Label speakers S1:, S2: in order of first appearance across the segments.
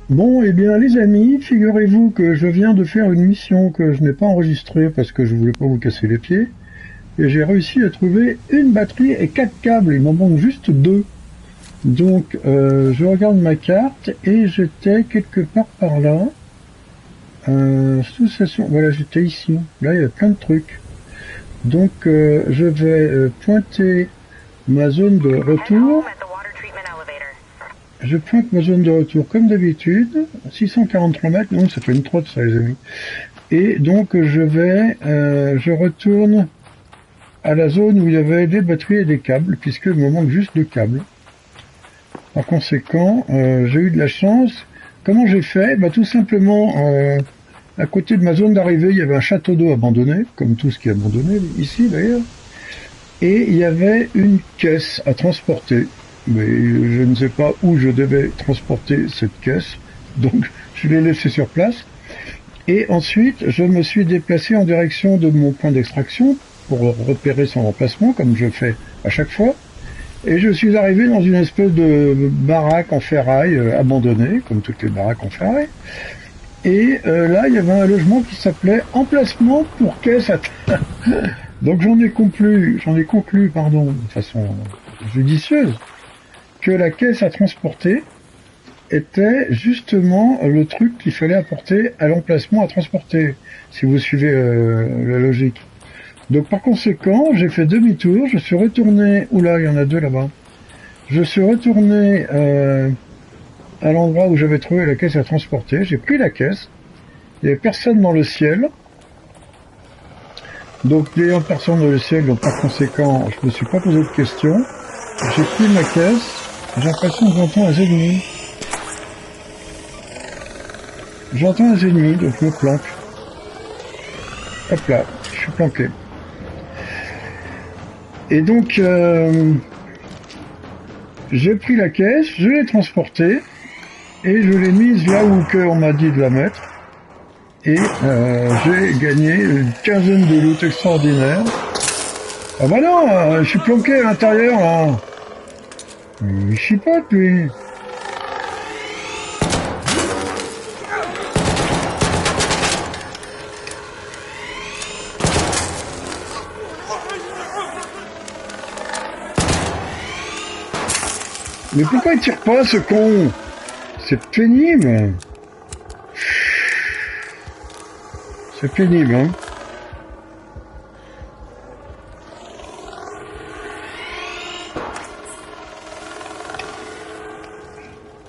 S1: Bon, eh bien, les amis, figurez-vous que je viens de faire une mission que je n'ai pas enregistrée parce que je voulais pas vous casser les pieds. Et j'ai réussi à trouver une batterie et 4 câbles. Il m'en manque juste 2. Donc, je regarde ma carte et j'étais quelque part par là. Sous-station, voilà, j'étais ici. Là, il y a plein de trucs. Donc, je vais pointer ma zone de retour. Je pointe ma zone de retour comme d'habitude, 643 mètres, donc ça fait une trotte ça les amis. Et donc je retourne à la zone où il y avait des batteries et des câbles, puisqu'il me manque juste 2 câbles. Par conséquent, j'ai eu de la chance. Comment j'ai fait? Tout simplement, à côté de ma zone d'arrivée, il y avait un château d'eau abandonné, comme tout ce qui est abandonné ici d'ailleurs. Et il y avait une caisse à transporter. Mais je ne sais pas où je devais transporter cette caisse, donc je l'ai laissée sur place. Et ensuite, je me suis déplacé en direction de mon point d'extraction pour repérer son emplacement, comme je fais à chaque fois. Et je suis arrivé dans une espèce de baraque en ferraille abandonnée, comme toutes les baraques en ferraille. Et là, il y avait un logement qui s'appelait Emplacement pour caisse à terre. Donc j'en ai conclu, de façon judicieuse, que la caisse à transporter était justement le truc qu'il fallait apporter à l'emplacement à transporter, si vous suivez la logique. Donc par conséquent, j'ai fait demi-tour, je suis retourné, oula, il y en a 2 là-bas, je suis retourné à l'endroit où j'avais trouvé la caisse à transporter, j'ai pris la caisse, il n'y avait personne dans le ciel, donc n'ayant personne dans le ciel, donc par conséquent, je me suis pas posé de questions, j'ai pris ma caisse. J'ai l'impression que j'entends un ennemi. J'entends un ennemi, donc je me planque. Hop là, je suis planqué. Et donc, j'ai pris la caisse, je l'ai transportée, et je l'ai mise là où on m'a dit de la mettre. Et j'ai gagné une quinzaine de loot extraordinaires. Ah bah non, je suis planqué à l'intérieur là. Il chipote lui. Mais pourquoi il tire pas ce con? C'est pénible. C'est pénible, hein.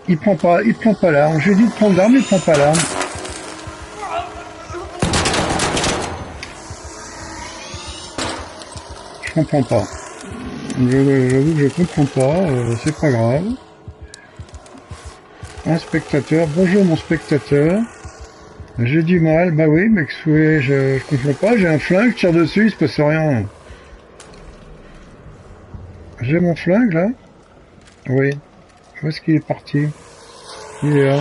S1: Il prend pas l'arme. J'ai dit de prendre l'arme, il prend pas l'arme. Je comprends pas. J'avoue que je comprends pas, c'est pas grave. Un spectateur, bonjour mon spectateur. J'ai du mal, bah oui, mais je comprends pas, j'ai un flingue, je tire dessus, il se passe rien. J'ai mon flingue là? Oui. Où est-ce qu'il est parti? Il est là.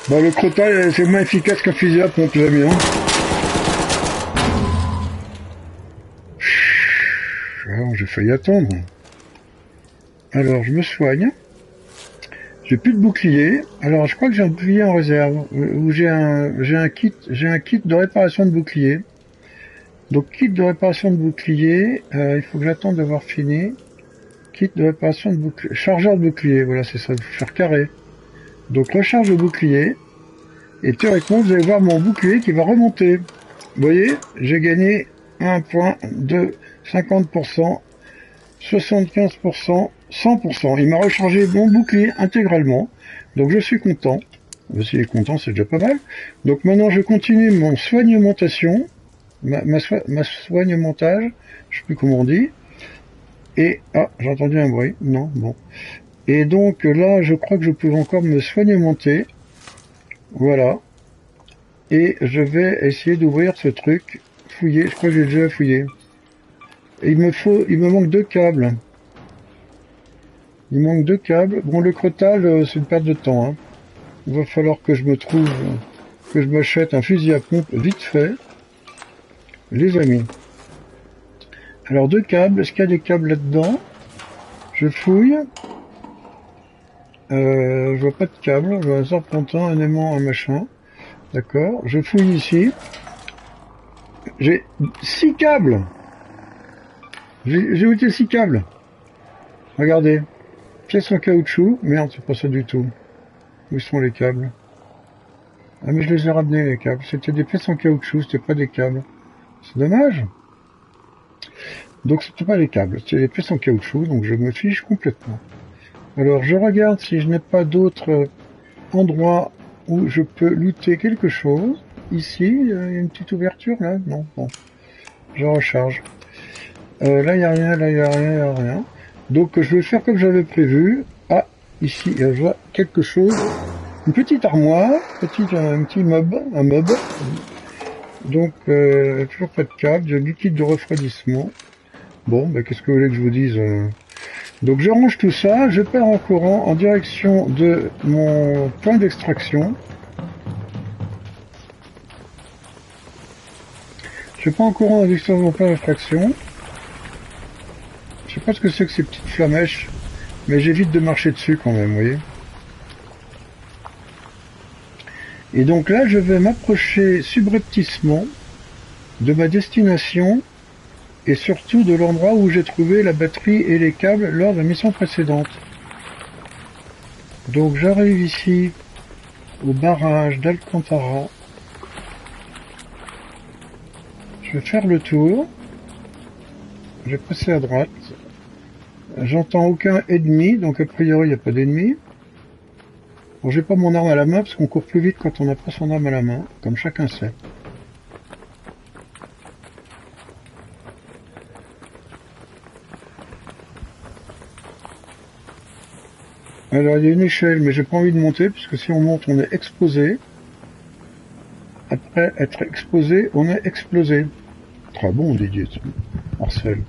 S1: Bah le crottal c'est moins efficace qu'un fusil à pompe, les amis, hein. J'ai failli attendre. Alors je me soigne. J'ai plus de bouclier. Alors je crois que j'ai un bouclier en réserve. Ou j'ai un kit de réparation de bouclier. Donc kit de réparation de bouclier, il faut que j'attende d'avoir fini. Kit de réparation de bouclier. Chargeur de bouclier, voilà c'est ça, il faut faire carré. Donc recharge de bouclier. Et théoriquement vous allez voir mon bouclier qui va remonter. Vous voyez, j'ai gagné 1 point de 50%, 75%, 100%. Il m'a rechargé mon bouclier intégralement. Donc je suis content. S'il est content, c'est déjà pas mal. Donc maintenant je continue mon soignementation. Ma soignementage, je sais plus comment on dit. Et, ah, j'ai entendu un bruit. Non, bon. Et donc là, je crois que je peux encore me soignementer. Voilà. Et je vais essayer d'ouvrir ce truc. Fouiller, je crois que j'ai déjà fouillé. Et il me manque 2 câbles. Il manque 2 câbles. Bon, le crottal, c'est une perte de temps, hein. Il va falloir que je m'achète un fusil à pompe vite fait. Les amis. Alors 2 câbles, est-ce qu'il y a des câbles là-dedans? Je fouille. Je vois pas de câble, je vois un serpentin, un aimant, un machin. D'accord, je fouille ici. J'ai 6 câbles. J'ai outé 6 câbles. Regardez. Pièce en caoutchouc. Merde, c'est pas ça du tout. Où sont les câbles? Ah mais je les ai ramenés les câbles. C'était des pièces en caoutchouc, c'était pas des câbles. C'est dommage. Donc c'était pas des câbles, c'était des pièces en caoutchouc, donc je me fiche complètement. Alors je regarde si je n'ai pas d'autres endroits où je peux looter quelque chose. Ici, il y a une petite ouverture là? Non, bon. Je recharge. Là il n'y a rien, là il n'y a rien, il n'y a rien. Donc je vais faire comme j'avais prévu. Ah, ici, je vois quelque chose. Une petite armoire, un petit meuble, un meuble. Donc toujours pas de câble, de liquide de refroidissement. Bon, ben qu'est-ce que vous voulez que je vous dise? Donc je range tout ça, je pars en courant en direction de mon point d'extraction. Je pars en courant en direction de mon point d'extraction. Je sais pas ce que c'est que ces petites flamèches, mais j'évite de marcher dessus quand même, vous voyez. Et donc là, je vais m'approcher subrepticement de ma destination et surtout de l'endroit où j'ai trouvé la batterie et les câbles lors de la mission précédente. Donc j'arrive ici au barrage d'Alcantara. Je vais faire le tour. Je vais passer à droite. J'entends aucun ennemi, donc a priori il n'y a pas d'ennemi. Bon, j'ai pas mon arme à la main parce qu'on court plus vite quand on n'a pas son arme à la main, comme chacun sait. Alors il y a une échelle, mais j'ai pas envie de monter, puisque si on monte, on est exposé. Après être exposé, on est explosé. Très bon, Didier, Marcel.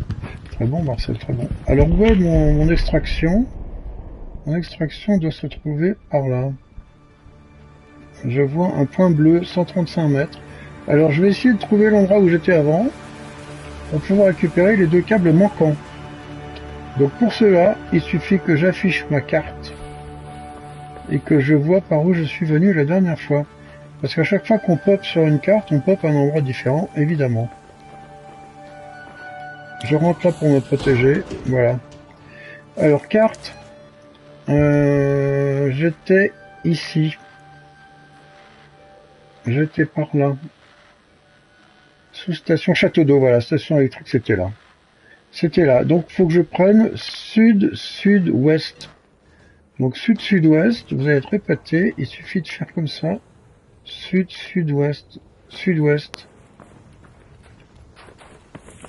S1: Très bon, Marcel, très bon. Alors où est mon extraction? Mon extraction doit se trouver par là. Je vois un point bleu, 135 mètres. Alors je vais essayer de trouver l'endroit où j'étais avant, pour pouvoir récupérer les 2 câbles manquants. Donc pour cela, il suffit que j'affiche ma carte et que je vois par où je suis venu la dernière fois. Parce qu'à chaque fois qu'on pop sur une carte, on pop à un endroit différent, évidemment. Je rentre là pour me protéger, voilà. Alors carte, j'étais ici. J'étais par là. Sous-station Château d'Eau, voilà, station électrique, c'était là. C'était là. Donc, il faut que je prenne sud-sud-ouest. Donc, sud-sud-ouest, vous allez être épaté. Il suffit de faire comme ça. Sud-sud-ouest. Sud-ouest.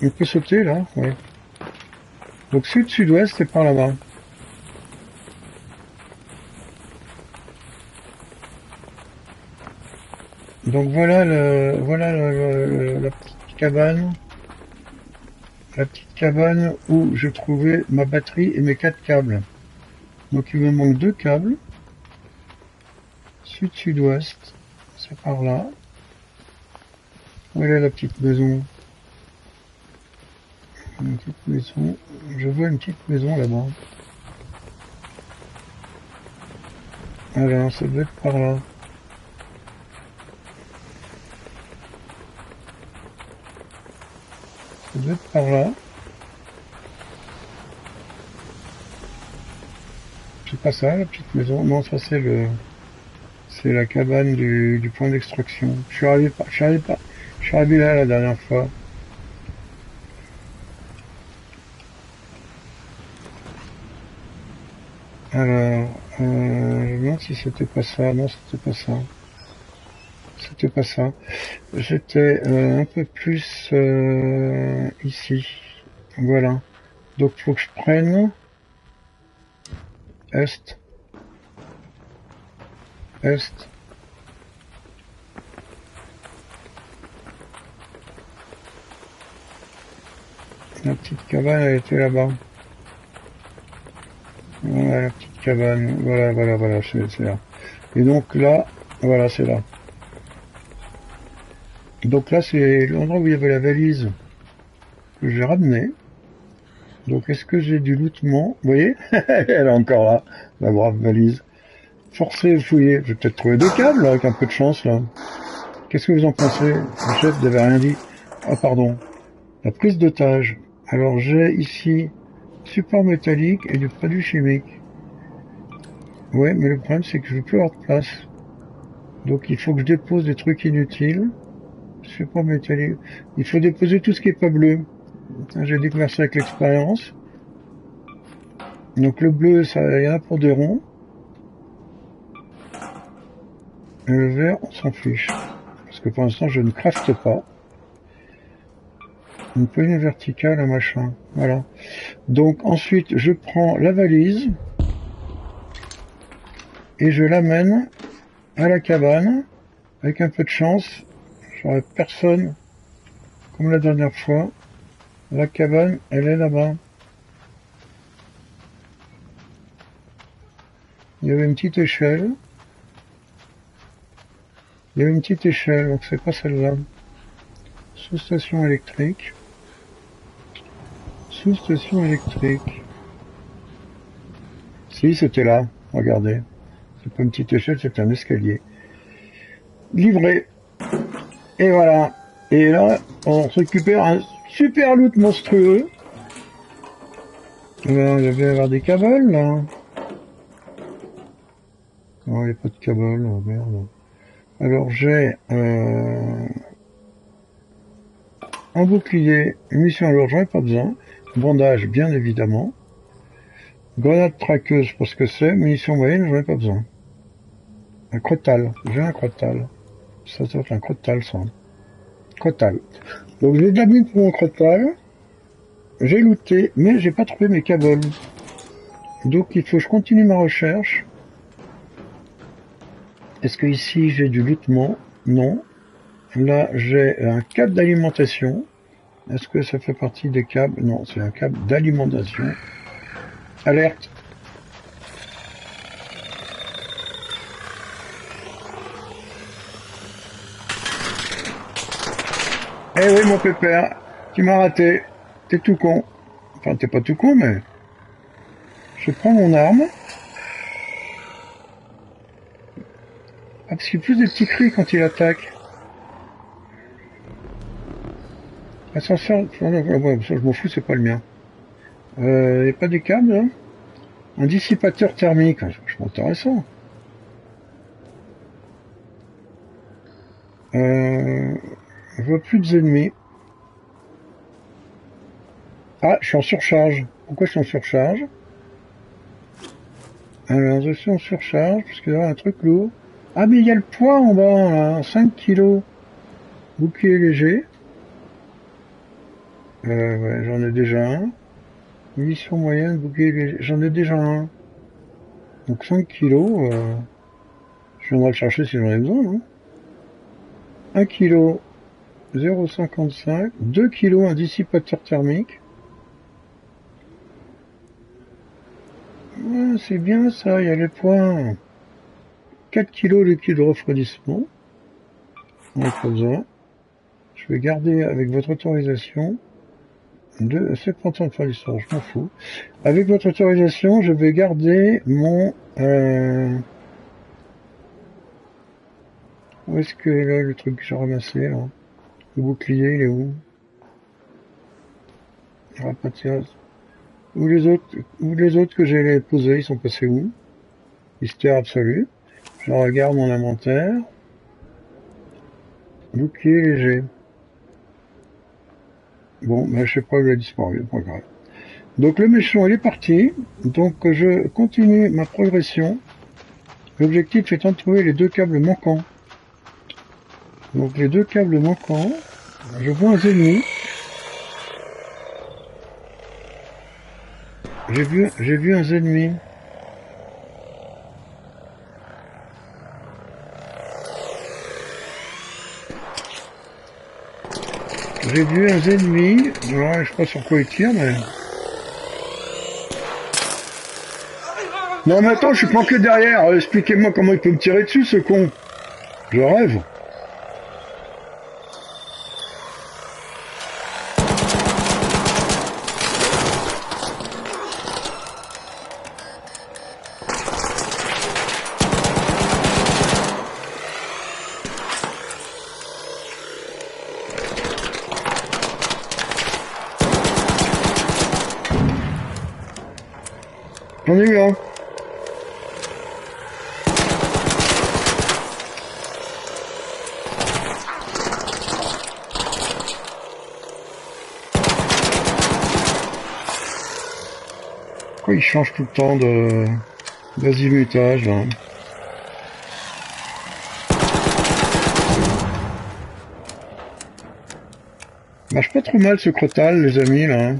S1: On peut sauter, là, ouais. Donc, sud-sud-ouest, c'est par là-bas. Donc, voilà la petite cabane. La petite cabane où je trouvais ma batterie et mes 4 câbles. Donc il me manque 2 câbles. Sud-sud-ouest. C'est par là. Où est la petite maison? Une petite maison. Je vois une petite maison là-bas. Alors ça doit être par là. Ça doit être par là. C'est pas ça, la petite maison. Non, ça c'est la cabane du point d'extraction. Je suis arrivé là la dernière fois. Alors, je me demande si c'était pas ça. Non, c'était pas ça. C'était pas ça. J'étais un peu plus ici. Voilà. Donc faut que je prenne est. Est. La petite cabane, elle était là-bas. Voilà la petite cabane. Voilà, c'est là. Et donc là, voilà, c'est là. Donc là, c'est l'endroit où il y avait la valise que j'ai ramenée. Donc est-ce que j'ai du lootement? Vous voyez? Elle est encore là, la brave valise. forcer, fouiller. Je vais peut-être trouver 2 câbles, là, avec un peu de chance, là. Qu'est-ce que vous en pensez? Le chef n'avait rien dit. Ah, pardon. La prise d'otage. Alors, j'ai ici support métallique et du produit chimique. Ouais, mais le problème, c'est que je veux plus avoir de place. Donc, il faut que je dépose des trucs inutiles. Support métallique. Il faut déposer tout ce qui est pas bleu. J'ai découvert ça avec l'expérience. Donc, le bleu, ça, il y en a pour 2 ronds. Et le vert, on s'en fiche. Parce que pour l'instant, je ne crafte pas. Une poignée verticale, un machin. Voilà. Donc, ensuite, je prends la valise. Et je l'amène à la cabane. Avec un peu de chance, j'aurai personne. Comme la dernière fois. La cabane, elle est là-bas. Il y avait une petite échelle. Il y avait une petite échelle, donc c'est pas celle-là. Sous-station électrique. Sous-station électrique. Si, c'était là. Regardez. C'est pas une petite échelle, c'est un escalier. Livré. Et voilà. Et là, on récupère un super loot monstrueux. Là, il va y avoir des câbles, là. Non, il n'y a pas de câble, oh, merde. Alors, j'ai un bouclier, une mission à l'urgence, pas besoin. Bandage, bien évidemment. Grenade traqueuse, je sais pas ce que c'est. Munitions moyennes, j'en ai pas besoin. Un crotal. J'ai un crotal. Ça doit être un crotal, ça. Crotal. Donc j'ai de la mine pour mon crotal. J'ai looté, mais j'ai pas trouvé mes câbles. Donc il faut que je continue ma recherche. Est-ce que ici j'ai du lootement? Non. Là j'ai un câble d'alimentation. Est-ce que ça fait partie des câbles? Non, c'est un câble d'alimentation. Alerte. Eh oui, mon pépère, tu m'as raté. T'es tout con. Enfin, t'es pas tout con, mais... Je prends mon arme. Ah, parce qu'il pousse des petits cris quand il attaque. Ascenseur... Ouais, ça, je m'en fous, c'est pas le mien. Y a pas des câbles, là? Un dissipateur thermique. C'est vachement intéressant. Je vois plus d'ennemis. Ah, je suis en surcharge. Pourquoi je suis en surcharge? Alors, je suis en surcharge, parce qu'il y a un truc lourd. Ah, mais il y a le poids en bas, là, 5 kilos. Bouclier léger. Ouais, j'en ai déjà un. Munition moyenne, bouclier léger. J'en ai déjà un. Donc 5 kilos, je viendrai le chercher si j'en ai besoin, hein. 1 kilo, 0,55. 2 kilos, un dissipateur thermique. Ouais, c'est bien ça, il y a les points. 4 kilos liquide de refroidissement. On n'a pas besoin. Je vais garder avec votre autorisation de 70 de refroidissement, je m'en fous. Avec votre autorisation, je vais garder mon... Où est-ce que est là le truc que j'ai ramassé là? Le bouclier, il est où? Où les autres que j'ai posés, ils sont passés où? Mystère absolu. Je regarde mon inventaire. Bouclier léger. Bon, ben, je sais pas où il a disparu, pas grave. Donc le méchant, il est parti. Donc je continue ma progression. L'objectif étant de trouver les 2 câbles manquants. Donc les 2 câbles manquants, je vois un ennemi. J'ai vu un ennemi. J'ai vu un ennemi. Ouais, je sais pas sur quoi il tire, mais... Non mais attends, je suis planqué derrière. Expliquez-moi comment il peut me tirer dessus, ce con. Je rêve. J'en ai eu un. Pourquoi il change tout le temps d'azimutage là? Marche pas trop mal ce crotal, les amis, là.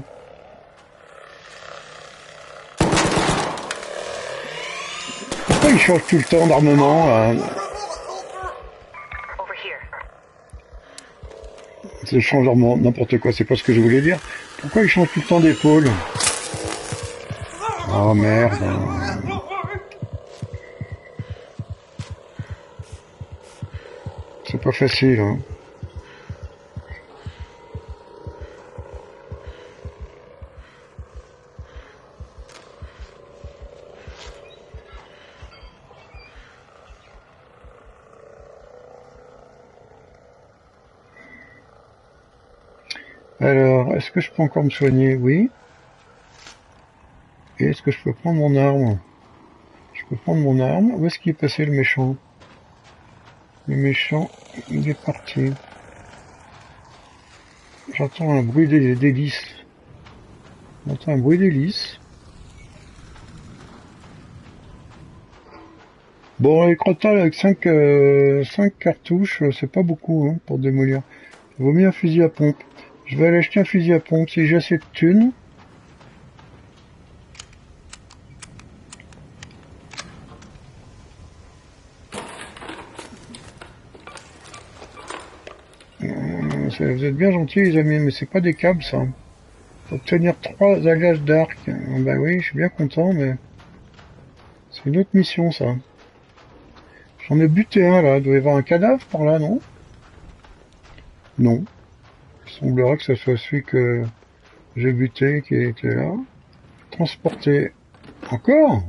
S1: Pourquoi il change tout le temps d'armement, là? C'est changement, n'importe quoi, c'est pas ce que je voulais dire. Pourquoi il change tout le temps d'épaule? Oh merde. C'est pas facile, hein. Alors, est-ce que je peux encore me soigner? Oui. Et est-ce que je peux prendre mon arme? Je peux prendre mon arme. Où est-ce qu'il est passé le méchant? Le méchant, il est parti. J'entends un bruit d'hélice. J'entends un bruit d'hélice. Bon, les crotales avec 5 cartouches, c'est pas beaucoup hein, pour démolir. Il vaut mieux un fusil à pompe. Je vais aller acheter un fusil à pompe si j'ai assez de thunes. Vous êtes bien gentils les amis, mais c'est pas des câbles ça. Faut obtenir 3 agages d'arc. Bah oui, je suis bien content, mais c'est une autre mission ça. J'en ai buté un là, il doit y avoir un cadavre par là, non? Non. Il semblerait que ce soit celui que j'ai buté qui était là. Transporter. Encore?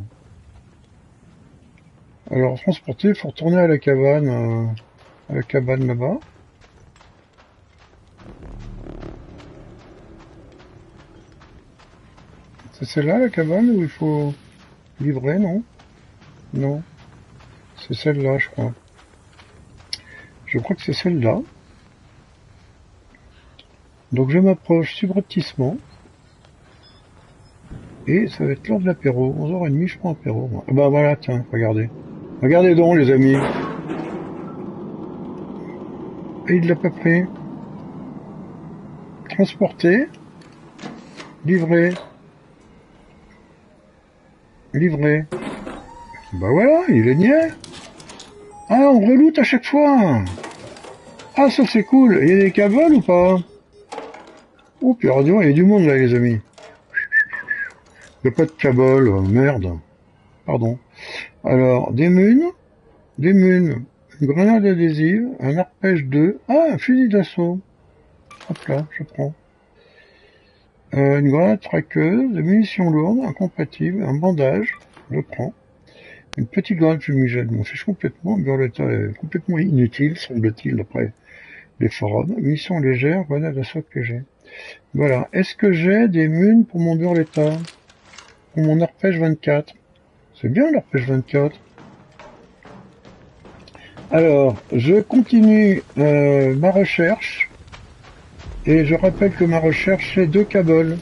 S1: Alors transporter, il faut retourner à la cabane là-bas. C'est celle-là la cabane où il faut livrer, non? Non. C'est celle-là, je crois. Je crois que c'est celle-là. Donc je m'approche subrepticement. Et ça va être l'heure de l'apéro. 11h30, je prends apéro. Ah bah voilà, tiens, regardez. Regardez donc, les amis. Et il l'a pas pris. Transporter. Livrer. Livrer. Bah voilà, il est niais. Ah, on reloute à chaque fois. Ah, ça c'est cool. Il y a des câbles ou pas? Oh, puis radio, il y a du monde là, les amis. Il n'y a pas de câble, merde. Pardon. Alors, des munes, une grenade adhésive, un arpège 2, ah, un fusil d'assaut. Hop là, je prends. Une grenade traqueuse, des munitions lourdes, incompatibles, un bandage, je prends. Une petite grenade fumigène, m'en fiche complètement, Burletta est complètement inutile, semble-t-il, d'après les forums. Munitions légères, grenade d'assaut que j'ai. Voilà. Est-ce que j'ai des munes pour mon Burletta? Pour mon arpège 24? C'est bien l'arpège 24. Alors, je continue ma recherche. Et je rappelle que ma recherche, c'est 2 câbles.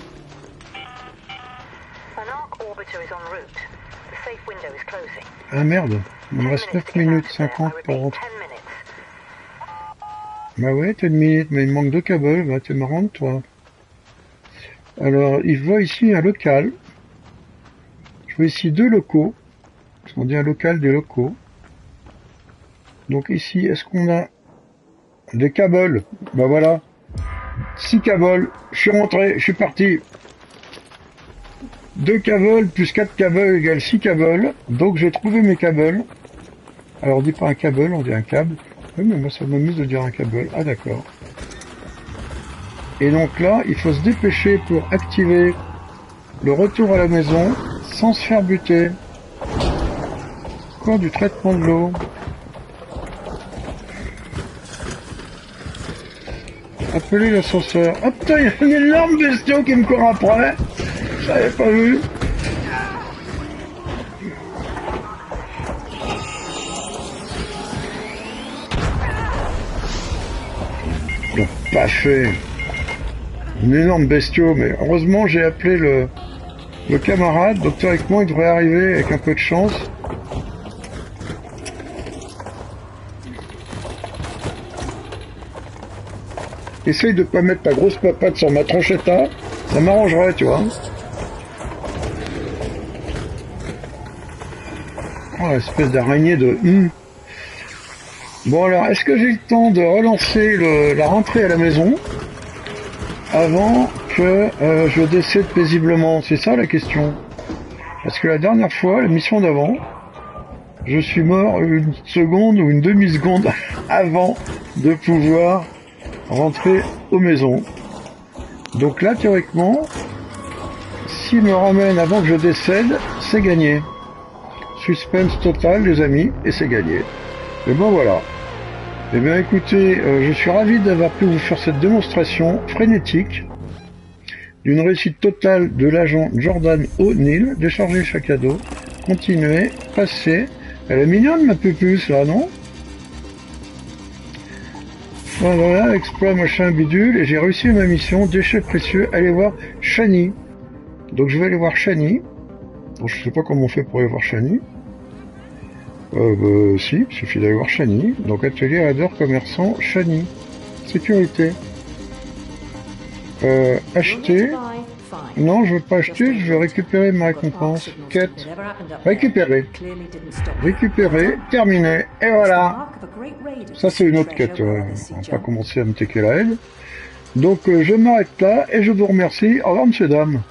S1: Ah merde, il me reste 9 minutes 50 pour rentrer. Bah ouais, t'as une minute, mais il me manque 2 câbles, bah t'es marrante toi. Alors, il voit ici un local. Je vois ici 2 locaux. Parce qu'on dit un local des locaux. Donc ici, est-ce qu'on a des câbles? Bah voilà. 6 câbles. Je suis rentré, je suis parti. 2 câbles plus 4 câbles égale 6 câbles. Donc j'ai trouvé mes câbles. Alors on dit pas un câble, on dit un câble. Oui, mais moi ça m'amuse de dire un câble. Ah d'accord. Et donc là, il faut se dépêcher pour activer le retour à la maison sans se faire buter. Quoi, du traitement de l'eau? Appelez l'ascenseur. Ah putain, il y a une énorme bestiau qui me court après. J'avais pas vu. pas fait. Une énorme bestiau, mais heureusement j'ai appelé le camarade, donc théoriquement il devrait arriver avec un peu de chance. Essaye de pas mettre ta grosse papate sur ma tronchetta, ça m'arrangerait, tu vois. Oh, espèce d'araignée de... Bon alors, est-ce que j'ai le temps de relancer la rentrée à la maison avant que je décède paisiblement? C'est ça la question. Parce que la dernière fois, la mission d'avant, je suis mort une seconde ou une demi-seconde avant de pouvoir rentrer aux maisons. Donc là, théoriquement, s'il me ramène avant que je décède, c'est gagné. Suspense total, les amis, et c'est gagné. Et bon voilà. Eh bien écoutez, je suis ravi d'avoir pu vous faire cette démonstration frénétique d'une réussite totale de l'agent Jordan O'Neill. Décharger chaque cadeau, continuer, passer. Elle est mignonne ma pupuce là, non? Voilà, exploit machin bidule, et j'ai réussi ma mission, déchets précieux, allez voir Shani. Donc je vais aller voir Shani. Bon, je sais pas comment on fait pour aller voir Shani. Si, il suffit d'aller voir Shani. Donc atelier raider commerçant Shani. Sécurité. Acheter. Non, je veux pas acheter, je veux récupérer ma récompense. Quête. Récupérer. Récupérer. Terminé. Et voilà. Ça c'est une autre quête. On va pas commencer à me tecker la haine. Donc je m'arrête là et je vous remercie. Au revoir, messieurs, dames.